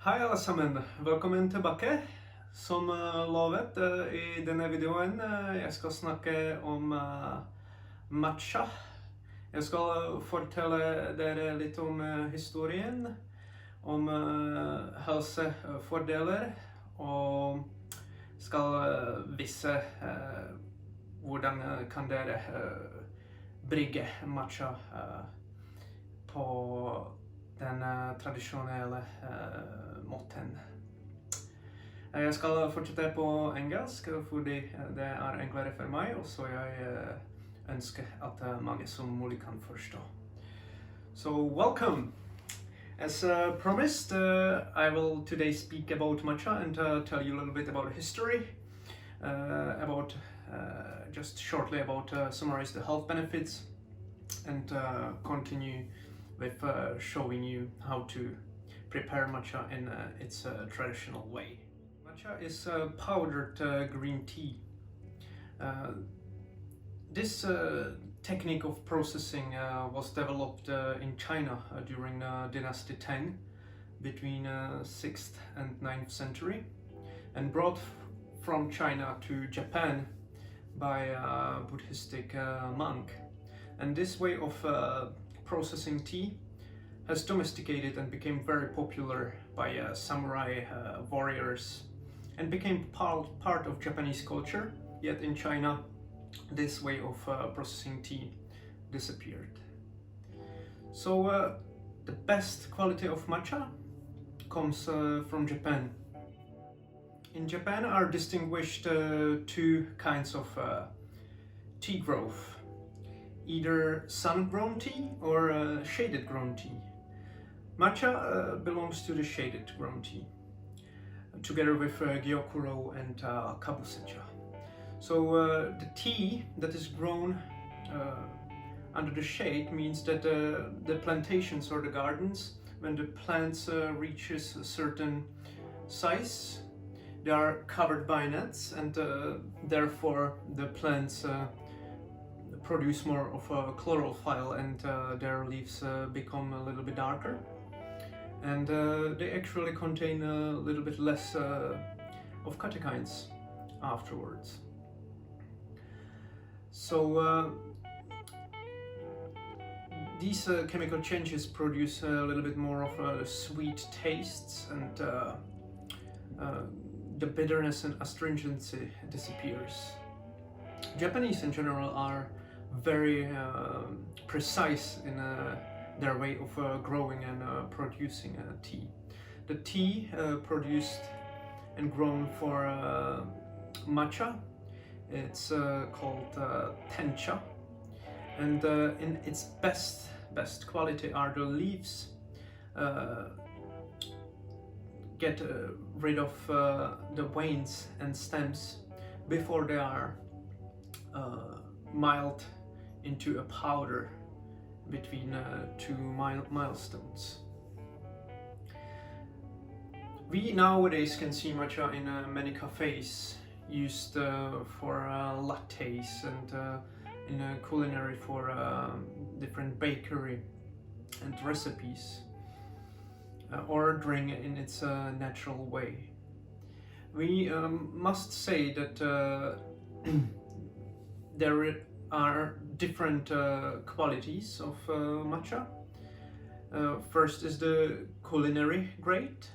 Hei alle sammen, velkommen tilbake. Som lovet i denne videoen, jeg skal snakke om matcha. Jeg skal fortelle dere litt om historien, om helsefordeler, og skal vise hvordan kan dere brygge matcha på den tradisjonelle måten. Jeg skal fortsette på engelsk, fordi det er enklere for meg, og så jeg ønsker at mange som mulig kan forstå. So, welcome! As promised, I will today speak about matcha and tell you a little bit about history, just shortly summarize the health benefits, and continue with showing you how to prepare matcha in its traditional way. Matcha is powdered green tea. This technique of processing was developed in China during Dynasty Tang between 6th and 9th century and brought from China to Japan by a Buddhistic monk. And this way of processing tea has domesticated and became very popular by samurai warriors and became part of Japanese culture, yet in China this way of processing tea disappeared. So the best quality of matcha comes from Japan. In Japan are distinguished two kinds of tea growth, either sun-grown tea or shaded grown tea. Matcha belongs to the shaded grown tea, together with gyokuro and kabusecha. So the tea that is grown under the shade means that the plantations or the gardens, when the plants reaches a certain size, they are covered by nets, and therefore the plants produce more of a chlorophyll, and their leaves become a little bit darker, and they actually contain a little bit less of catechins afterwards. So these chemical changes produce a little bit more of sweet tastes, and the bitterness and astringency disappears. Japanese in general are very precise in their way of growing and producing tea. The tea produced and grown for matcha, it's called tencha, and in its best quality are the leaves. Get rid of the veins and stems before they are milled into a powder between two milestones. We nowadays can see matcha in many cafes, used for lattes, and in culinary for different bakery and recipes, or drink in its natural way. We must say that there are different qualities of matcha. First is the culinary grade,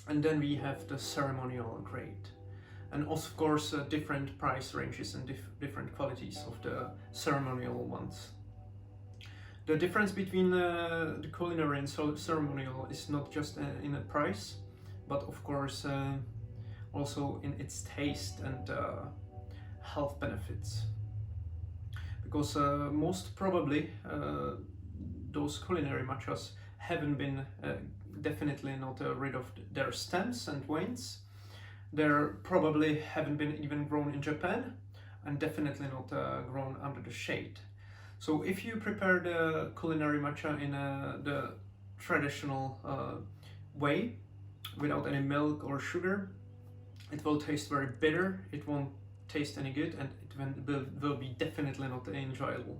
and then we have the ceremonial grade, and of course different price ranges and different qualities of the ceremonial ones. The difference between the culinary and ceremonial is not just in a price, but of course also in its taste and health benefits. Because most probably those culinary matchas haven't been definitely not rid of their stems and veins. They probably haven't been even grown in Japan, and definitely not grown under the shade. So if you prepare the culinary matcha in the traditional way, without any milk or sugar, it will taste very bitter, it won't taste any good, and it will be definitely not enjoyable.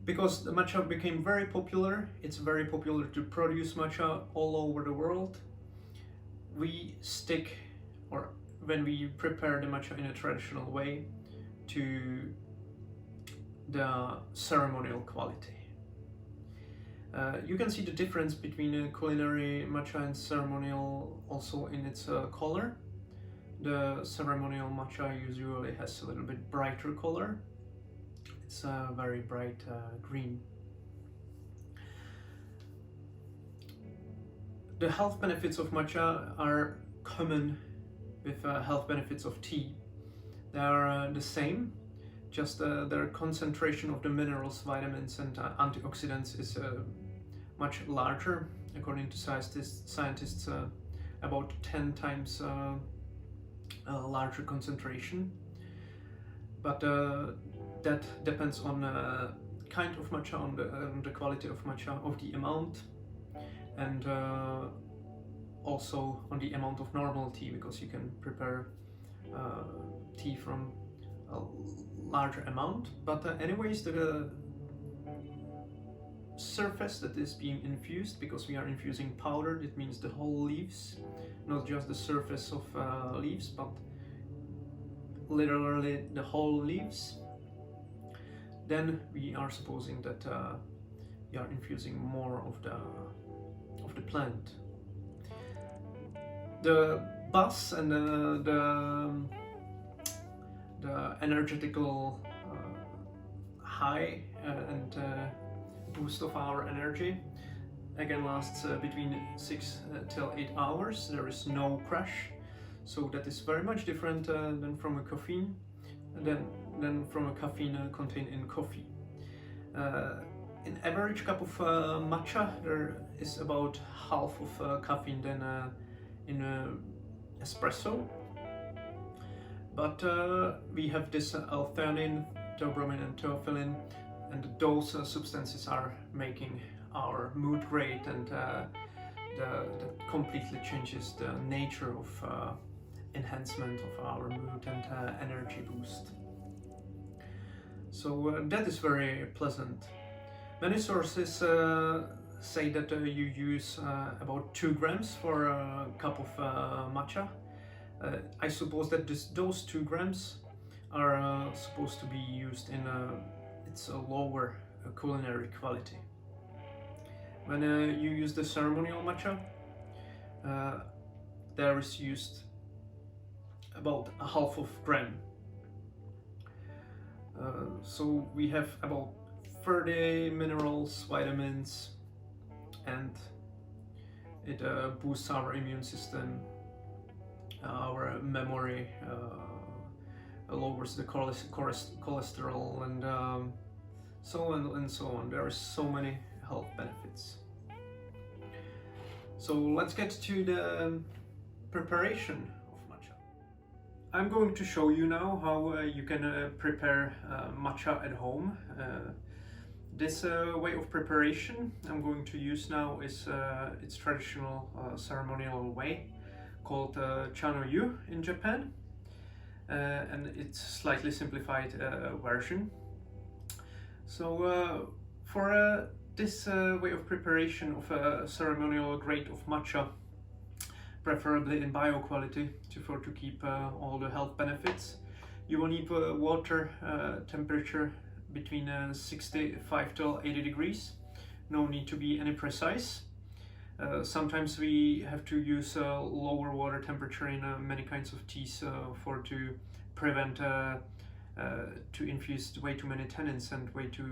Because the matcha became very popular, it's very popular to produce matcha all over the world. We stick, or when we prepare the matcha in a traditional way, to the ceremonial quality. You can see the difference between a culinary matcha and ceremonial also in its color. The ceremonial matcha usually has a little bit brighter color. It's a very bright green. The health benefits of matcha are common with health benefits of tea. They are the same, just their concentration of the minerals, vitamins and antioxidants is much larger, according to scientists about 10 times larger concentration. But that depends on kind of matcha, on the quality of matcha, of the amount, and also on the amount of normal tea, because you can prepare tea from a larger amount. But anyways, the surface that is being infused, because we are infusing powder, it means the whole leaves, not just the surface of leaves, but literally the whole leaves. Then we are supposing that we are infusing more of the plant. The buzz and the energetical high and boost of our energy again lasts between 6 till 8 hours. There is no crash, so that is very much different than from a caffeine, than from a caffeine contained in coffee. In average cup of matcha, there is about half of caffeine than in espresso. But we have this L-theanine, theobromine and theophylline, and those substances are making our mood great, and that completely changes the nature of enhancement of our mood and energy boost. So that is very pleasant. Many sources say that you use about 2 grams for a cup of matcha. I suppose that those 2 grams are supposed to be used in its lower culinary quality. When you use the ceremonial matcha, there is used about a half of gram. So we have about 30 minerals, vitamins, and it boosts our immune system, our memory, lowers the cholesterol, and so on and so on. There are so many health benefits. So let's get to the preparation of matcha. I'm going to show you now how you can prepare matcha at home. This way of preparation I'm going to use now is its traditional ceremonial way, called Cha-no-yu in Japan, and it's slightly simplified version. So for this way of preparation of a ceremonial grade of matcha, preferably in bio quality to keep all the health benefits, you will need water temperature between 65 to 80 degrees. No need to be any precise. Sometimes we have to use lower water temperature in many kinds of teas to prevent to infuse way too many tannins and way to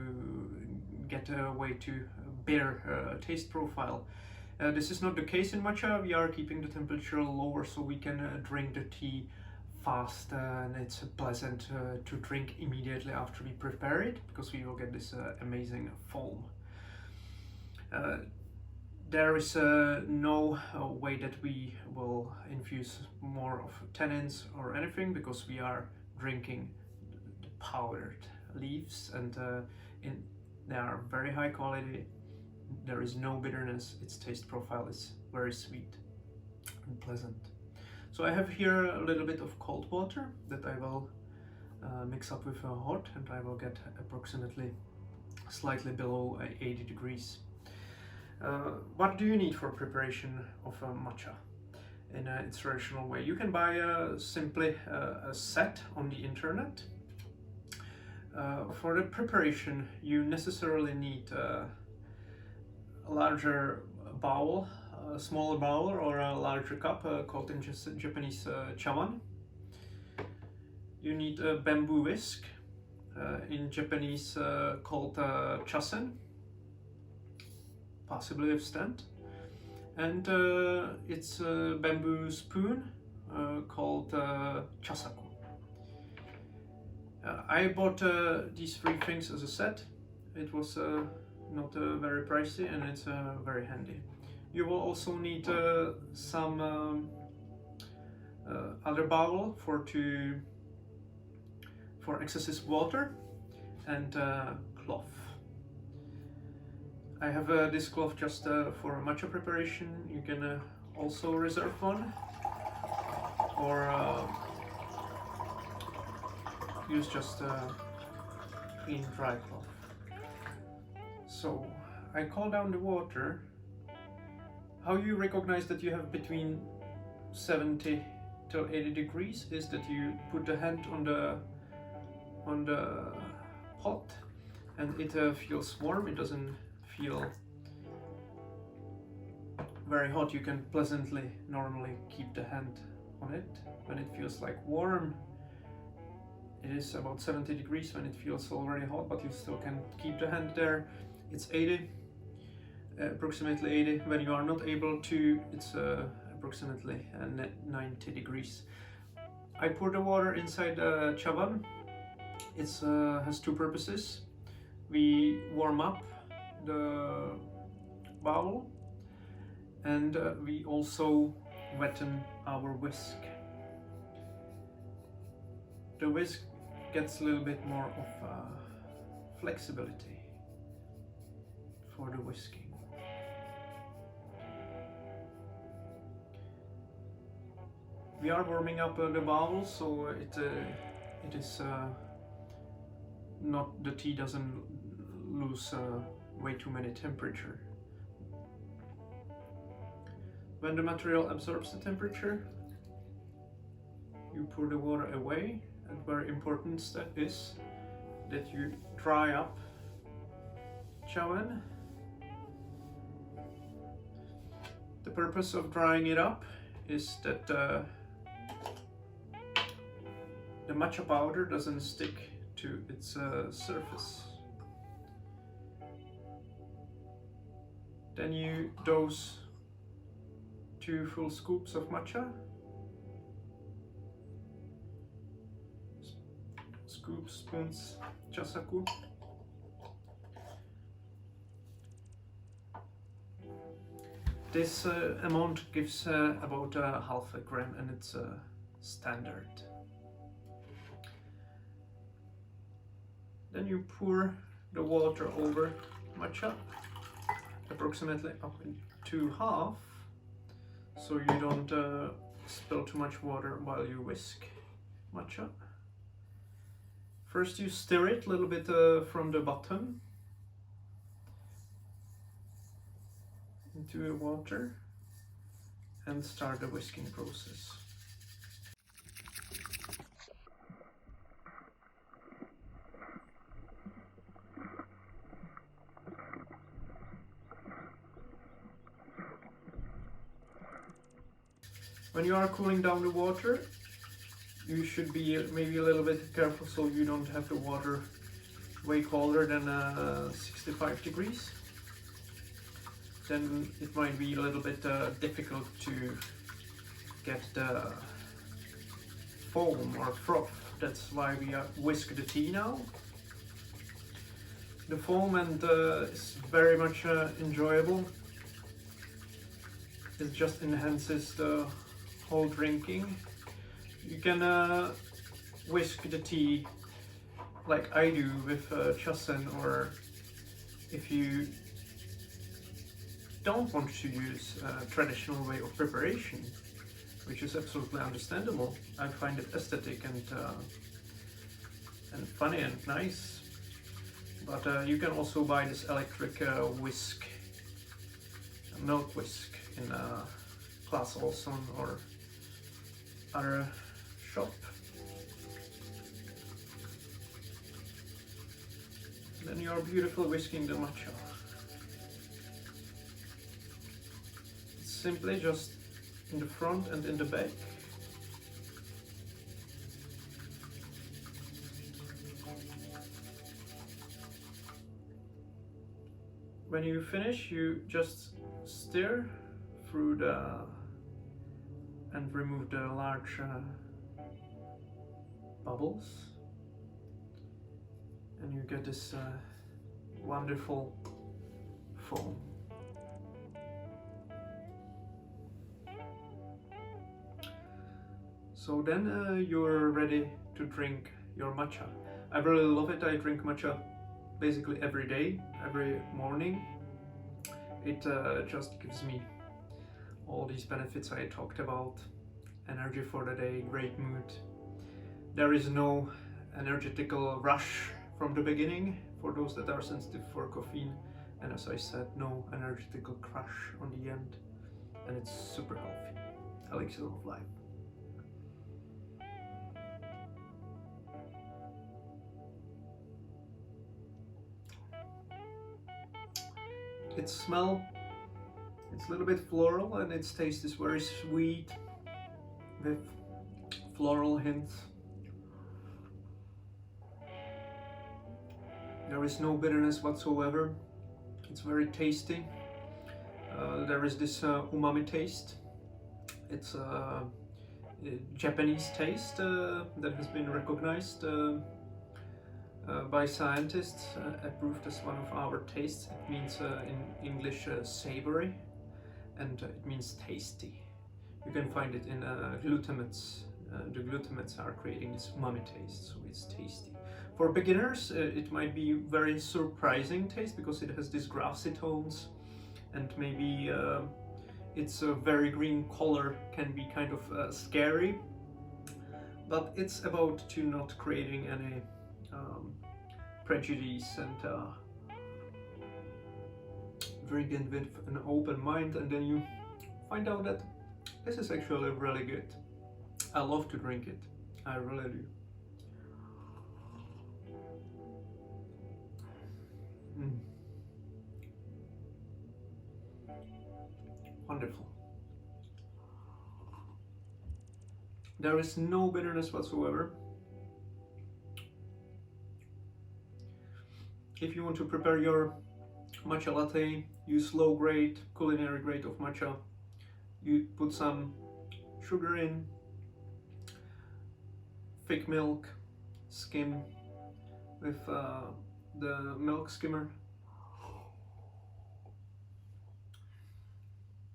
get a way too bare taste profile. This is not the case in matcha. We are keeping the temperature lower so we can drink the tea fast, and it's pleasant to drink immediately after we prepare it, because we will get this amazing foam. There is no way that we will infuse more of tannins or anything, because we are drinking the powdered leaves, and they are very high quality. There is no bitterness. Its taste profile is very sweet and pleasant. So I have here a little bit of cold water that I will mix up with hot, and I will get approximately slightly below 80 degrees. What do you need for preparation of matcha in its traditional way? You can buy simply a set on the internet. For the preparation, you necessarily need a larger bowl, a smaller bowl, or a larger cup, called in Japanese chawan. You need a bamboo whisk, in Japanese called chasen, possibly with stand, and it's a bamboo spoon called chasaku. I bought these three things as a set. It was not very pricey, and it's very handy. You will also need some other bowl for excessive water, and cloth. I have this cloth just for matcha preparation. You can also reserve one, or use just clean dry cloth. So I call down the water. How you recognize that you have between 70 to 80 degrees is that you put the hand on the pot, and it feels warm. It doesn't feel very hot. You can pleasantly normally keep the hand on it. When it feels like warm, it is about 70 degrees. When it feels already hot, but you still can keep the hand there, it's 80, approximately 80. When you are not able to, it's approximately 90 degrees. I pour the water inside the chawan. It has two purposes. We warm up the bowl, and we also wetten our whisk. The whisk gets a little bit more of flexibility for the whisking. We are warming up the bowl, so it is not, the tea doesn't lose way too many temperature. When the material absorbs the temperature, you pour the water away. A very important step is that you dry up chawan. The purpose of drying it up is that the matcha powder doesn't stick to its surface. Then you dose 2 full scoops of matcha. Scoops, spoons, chasaku. This amount gives about half a gram, and it's standard. Then you pour the water over matcha, approximately up into half, so you don't spill too much water while you whisk matcha. First you stir it a little bit from the bottom into the water and start the whisking process. When you are cooling down the water, you should be maybe a little bit careful so you don't have the water way colder than 65 degrees. Then it might be a little bit difficult to get the foam or froth. That's why we whisk the tea now. The foam is very much enjoyable. It just enhances the whole drinking. You can whisk the tea like I do with chasen, or if you don't want to use a traditional way of preparation, which is absolutely understandable. I find it aesthetic and funny and nice, But you can also buy this electric whisk, milk whisk, in Class Olson or other shop. Then you are beautifully whisking the matcha. It's simply just in the front and in the back. When you finish, you just stir through and remove the large bubbles, and you get this wonderful foam. So then you're ready to drink your matcha. I really love it. I drink matcha basically every day, every morning. It just gives me all these benefits I talked about: energy for the day, great mood. There is no energetical rush from the beginning for those that are sensitive for caffeine, and as I said, no energetical crash on the end, and it's super healthy. Elixir of life. Its smell, it's a little bit floral, and its taste is very sweet with floral hints. There is no bitterness whatsoever. It's very tasty. There is this umami taste. It's a Japanese taste that has been recognized by scientists, approved as one of our tastes. It means in English savory, and it means tasty. You can find it in glutamates. The glutamates are creating this umami taste, so it's tasty. For beginners, it might be very surprising taste because it has these grassy tones, and maybe its very green color can be kind of scary. But it's about to not creating any prejudice, and drink it with an open mind, and then you find out that this is actually really good. I love to drink it. I really do. Wonderful. There is no bitterness whatsoever. If you want to prepare your matcha latte, use low grade, culinary grade of matcha. You put some sugar in, thick milk, skim with the milk skimmer.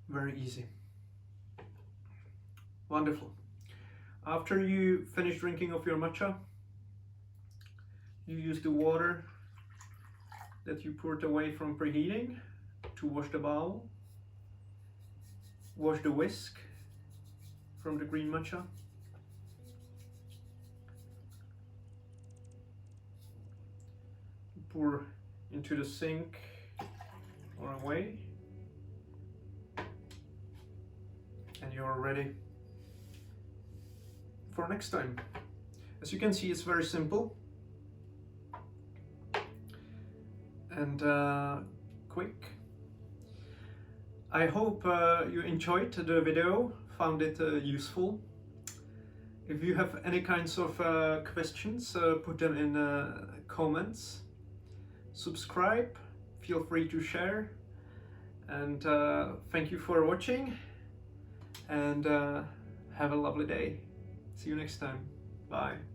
Very easy. Wonderful. After you finish drinking of your matcha, you use the water that you poured away from preheating to wash the bowl, wash the whisk from the green matcha, pour into the sink or away, and you're ready for next time. As you can see, it's very simple and quick. I hope you enjoyed the video, found it useful. If you have any kinds of questions, put them in comments. Subscribe, feel free to share, and thank you for watching, and have a lovely day. See you next time. Bye.